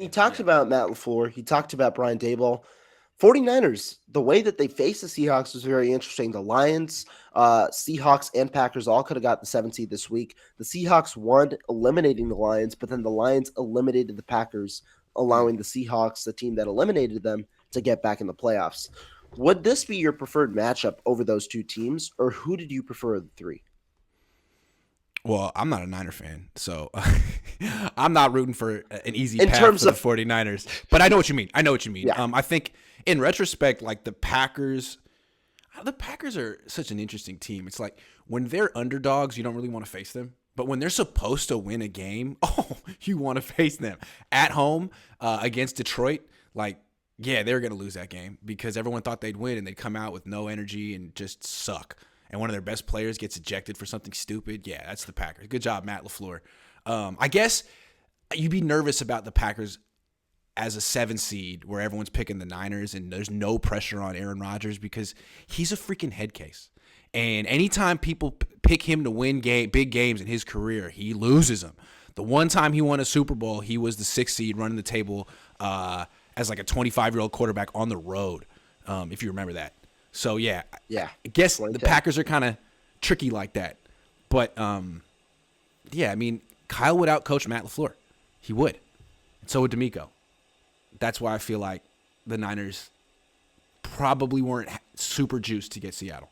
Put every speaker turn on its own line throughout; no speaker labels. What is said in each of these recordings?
he talked
Yeah.
about Matt LaFleur. He talked about Brian Daboll. 49ers, the way that they faced the Seahawks was very interesting. The Lions, Seahawks, and Packers all could have got the 7th seed this week. The Seahawks won, eliminating the Lions, but then the Lions eliminated the Packers,
Mm.
allowing the Seahawks, the team that eliminated them, to get back in the playoffs. Would this be your preferred matchup over those two teams, or who did you prefer of the three?
Well, I'm not a Niner fan, so I'm not rooting for an easy
In
path
terms
for the
of,
49ers. But I know what you mean. I know what you mean.
yeah,
I think in retrospect, like the Packers are such an interesting team. It's like when they're underdogs, you don't really want to face them. But when they're supposed to win a game, oh, you want to face them. At home against Detroit, like, yeah, they were going to lose that game because everyone thought they'd win and they'd come out with no energy and just suck. And one of their best players gets ejected for something stupid. Yeah, that's the Packers. Good job, Matt LaFleur. I guess you'd be nervous about the Packers as a 7 seed where everyone's picking the Niners and there's no pressure on Aaron Rodgers because he's a freaking head case. And anytime people pick him to win big games in his career, he loses them. The one time he won a Super Bowl, he was the 6th seed running the table as like a 25-year-old quarterback on the road, if you remember that. So, yeah,
yeah,
I guess the
2010.
Packers are kind of tricky like that. But, yeah, I mean, Kyle would outcoach Matt LaFleur. He would. And so would D'Amico. That's why I feel like the Niners probably weren't super juiced to get Seattle.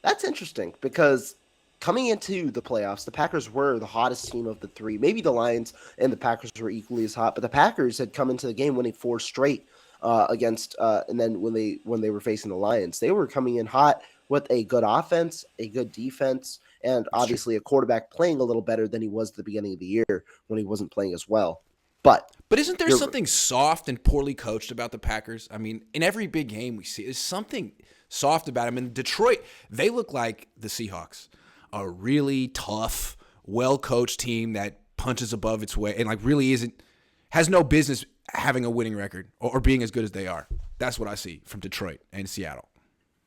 That's interesting because coming into the playoffs, the Packers were the hottest team of the three. Maybe the Lions and the Packers were equally as hot, but the Packers had come into the game winning four straight against, and then when they were facing the Lions, they were coming in hot with a good offense, a good defense, and
It's true.
obviously a quarterback playing a little better than he was at the beginning of the year when he wasn't playing as well. But
But isn't there
you're
something soft and poorly coached about the Packers? I mean, in every big game we see, there's something soft about them. In Detroit, they look like the Seahawks, a really tough, well coached team that punches above its weight and like really has no business having a winning record or being as good as they are. That's what I see from Detroit and Seattle.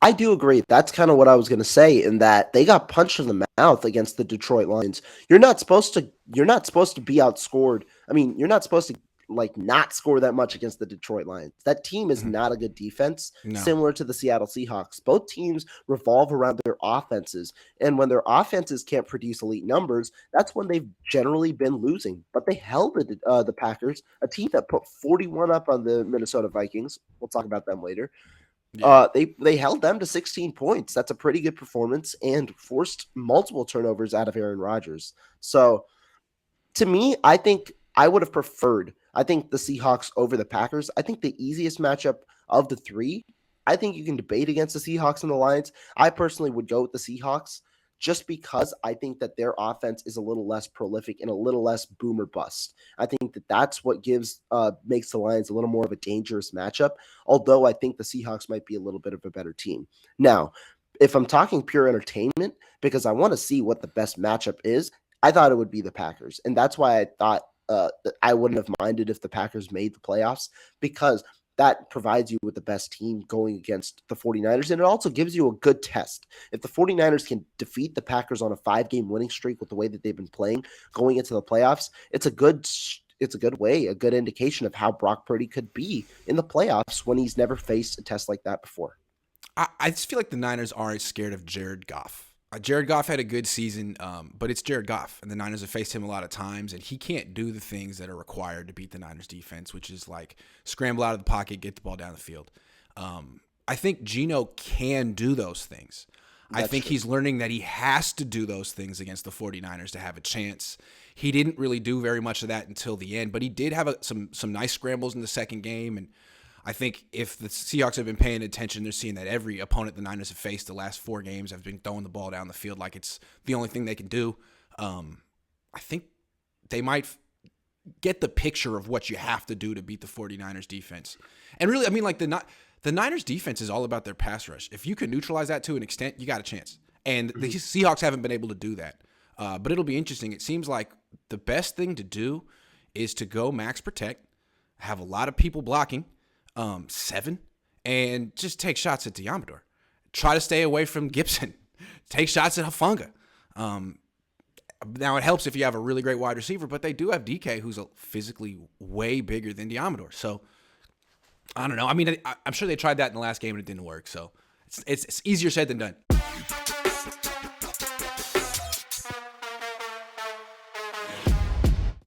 I do agree. That's kind of what I was going to say in that they got punched in the mouth against the Detroit Lions. You're not supposed to be outscored. I mean, you're not supposed to like not score that much against the Detroit Lions. That team is
Mhm.
not a good defense,
No.
similar to the Seattle Seahawks. Both teams revolve around their offenses, and when their offenses can't produce elite numbers, that's when they've generally been losing. But they held the Packers, a team that put 41 up on the Minnesota Vikings. We'll talk about them later.
Yeah.
They held them to 16 points. That's a pretty good performance and forced multiple turnovers out of Aaron Rodgers. So to me, I think I would have preferred. I think the Seahawks over the Packers. I think the easiest matchup of the three. I think you can debate against the Seahawks and the Lions. I personally would go with the Seahawks just because I think that their offense is a little less prolific and a little less boomer bust. I think that that's what gives makes the Lions a little more of a dangerous matchup. Although I think the Seahawks might be a little bit of a better team. Now, if I'm talking pure entertainment, because I want to see what the best matchup is, I thought it would be the Packers, and that's why I thought that I wouldn't have minded if the Packers made the playoffs because that provides you with the best team going against the 49ers, and it also gives you a good test. If the 49ers can defeat the Packers on a 5-game winning streak with the way that they've been playing going into the playoffs, it's a good way, a good indication of how Brock Purdy could be in the playoffs when he's never faced a test like that before.
I just feel like the Niners are scared of Jared Goff. Jared Goff had a good season, but it's Jared Goff, and the Niners have faced him a lot of times, and he can't do the things that are required to beat the Niners defense, which is like scramble out of the pocket, get the ball down the field. I think Geno can do those things. I
That's
think
true.
he's learning that he has to do those things against the 49ers to have a chance. He didn't really do very much of that until the end, but he did have some nice scrambles in the second game, and I think if the Seahawks have been paying attention, they're seeing that every opponent the Niners have faced the last 4 games have been throwing the ball down the field like it's the only thing they can do. I think they might get the picture of what you have to do to beat the 49ers defense. And really, I mean, like the Niners defense is all about their pass rush. If you can neutralize that to an extent, you got a chance. And the Seahawks haven't been able to do that. But it'll be interesting. It seems like the best thing to do is to go max protect, have a lot of people blocking, 7, and just take shots at Diamador. Try to stay away from Gibson. Take shots at Hufanga. Now, it helps if you have a really great wide receiver, but they do have DK, who's physically way bigger than Diamador. So, I don't know. I mean, I'm sure they tried that in the last game and it didn't work. So, it's easier said than done.